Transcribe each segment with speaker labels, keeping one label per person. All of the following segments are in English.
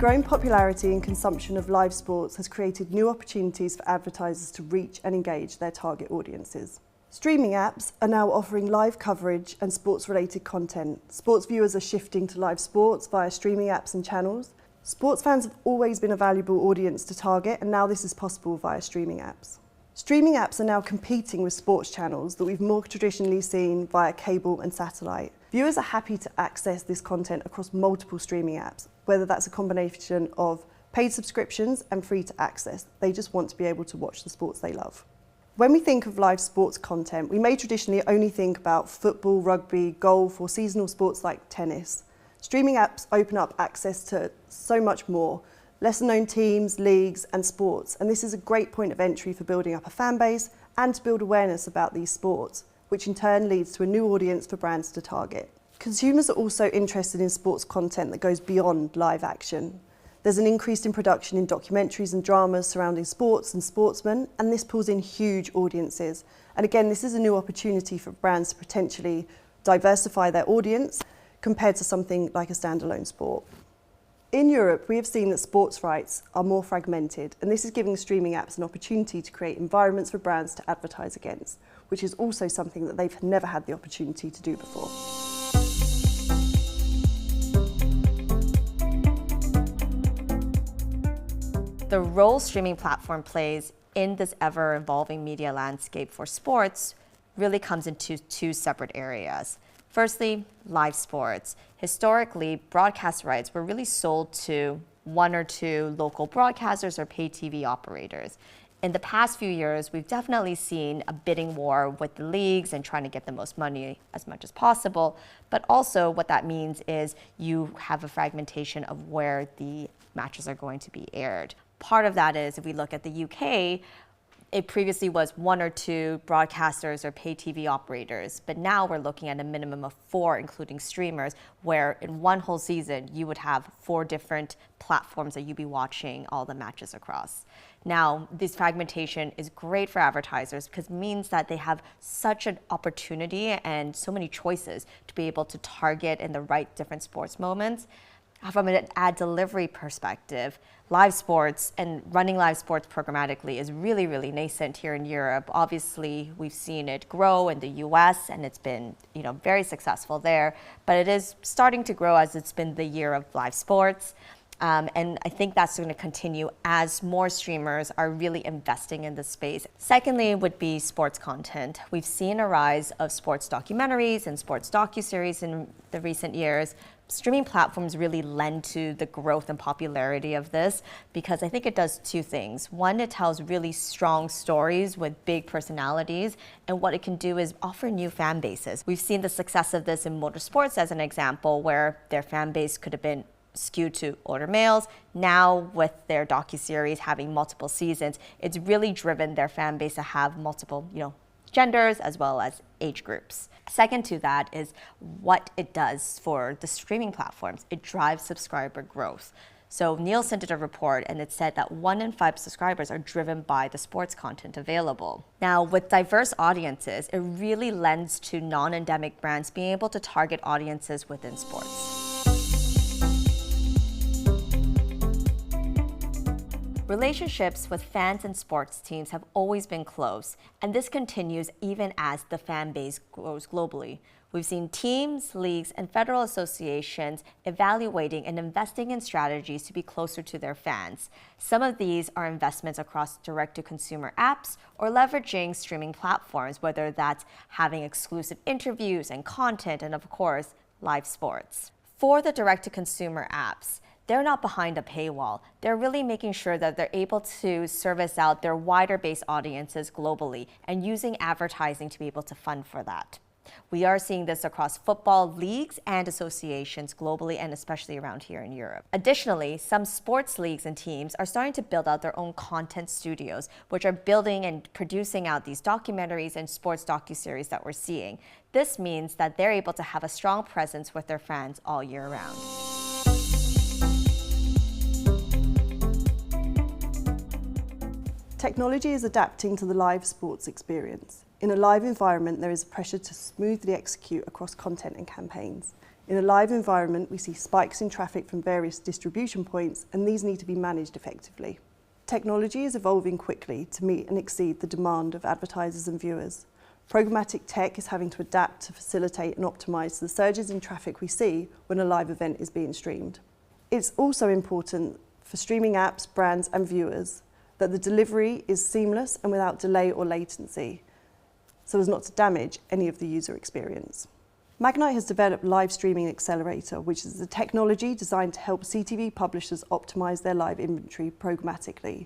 Speaker 1: growing popularity and consumption of live sports has created new opportunities for advertisers to reach and engage their target audiences. Streaming apps are now offering live coverage and sports-related content. Sports viewers are shifting to live sports via streaming apps and channels. Sports fans have always been a valuable audience to target, and now this is possible via streaming apps. Streaming apps are now competing with sports channels that we've more traditionally seen via cable and satellite. Viewers are happy to access this content across multiple streaming apps, whether that's a combination of paid subscriptions and free to access. They just want to be able to watch the sports they love. When we think of live sports content, we may traditionally only think about football, rugby, golf, or seasonal sports like tennis. Streaming apps open up access to so much more, lesser known teams, leagues, and sports, and this is a great point of entry for building up a fan base and to build awareness about these sports, which in turn leads to a new audience for brands to target. Consumers are also interested in sports content that goes beyond live action. There's an increase in production in documentaries and dramas surrounding sports and sportsmen, and this pulls in huge audiences. And again, this is a new opportunity for brands to potentially diversify their audience compared to something like a standalone sport. In Europe, we have seen that sports rights are more fragmented, and this is giving streaming apps an opportunity to create environments for brands to advertise against, which is also something that they've never had the opportunity to do before.
Speaker 2: The role streaming platform plays in this ever-evolving media landscape for sports really comes into two separate areas. Firstly, live sports. Historically, broadcast rights were really sold to one or two local broadcasters or pay TV operators. In the past few years, we've definitely seen a bidding war with the leagues and trying to get the most money as much as possible. But also what that means is you have a fragmentation of where the matches are going to be aired. Part of that is, if we look at the UK, it previously was one or two broadcasters or pay TV operators, but now we're looking at a minimum of 4, including streamers, where in one whole season, you would have 4 different platforms that you'd be watching all the matches across. Now, this fragmentation is great for advertisers because it means that they have such an opportunity and so many choices to be able to target in the right different sports moments. From an ad delivery perspective, live sports and running live sports programmatically is really, really nascent here in Europe. Obviously, we've seen it grow in the US and it's been, very successful there, but it is starting to grow as it's been the year of live sports. And I think that's going to continue as more streamers are really investing in this space. Secondly, would be sports content. We've seen a rise of sports documentaries and sports docuseries in the recent years. Streaming platforms really lend to the growth and popularity of this because I think it does 2 things. One, it tells really strong stories with big personalities, and what it can do is offer new fan bases. We've seen the success of this in motorsports as an example, where their fan base could have been skewed to older males. Now with their docuseries having multiple seasons, it's really driven their fan base to have multiple, genders as well as age groups. Second to that is what it does for the streaming platforms. It drives subscriber growth. So Nielsen did a report and it said that 1 in 5 subscribers are driven by the sports content available. Now, with diverse audiences, it really lends to non-endemic brands being able to target audiences within sports. Relationships with fans and sports teams have always been close, and this continues even as the fan base grows globally. We've seen teams, leagues, and federal associations evaluating and investing in strategies to be closer to their fans. Some of these are investments across direct-to-consumer apps or leveraging streaming platforms, whether that's having exclusive interviews and content, and of course, live sports. For the direct-to-consumer apps, they're not behind a paywall. They're really making sure that they're able to service out their wider base audiences globally and using advertising to be able to fund for that. We are seeing this across football leagues and associations globally and especially around here in Europe. Additionally, some sports leagues and teams are starting to build out their own content studios, which are building and producing out these documentaries and sports docuseries that we're seeing. This means that they're able to have a strong presence with their fans all year round.
Speaker 1: Technology is adapting to the live sports experience. In a live environment, there is pressure to smoothly execute across content and campaigns. In a live environment, we see spikes in traffic from various distribution points, and these need to be managed effectively. Technology is evolving quickly to meet and exceed the demand of advertisers and viewers. Programmatic tech is having to adapt to facilitate and optimise the surges in traffic we see when a live event is being streamed. It's also important for streaming apps, brands and viewers that the delivery is seamless and without delay or latency, so as not to damage any of the user experience. Magnite has developed Live Streaming Accelerator, which is a technology designed to help CTV publishers optimise their live inventory programmatically.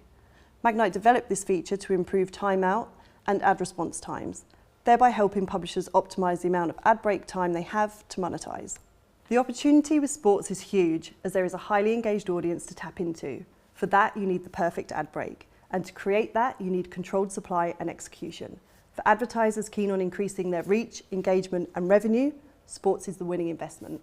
Speaker 1: Magnite developed this feature to improve timeout and ad response times, thereby helping publishers optimise the amount of ad break time they have to monetize. The opportunity with sports is huge, as there is a highly engaged audience to tap into. For that, you need the perfect ad break, and to create that, you need controlled supply and execution. For advertisers keen on increasing their reach, engagement and revenue, sports is the winning investment.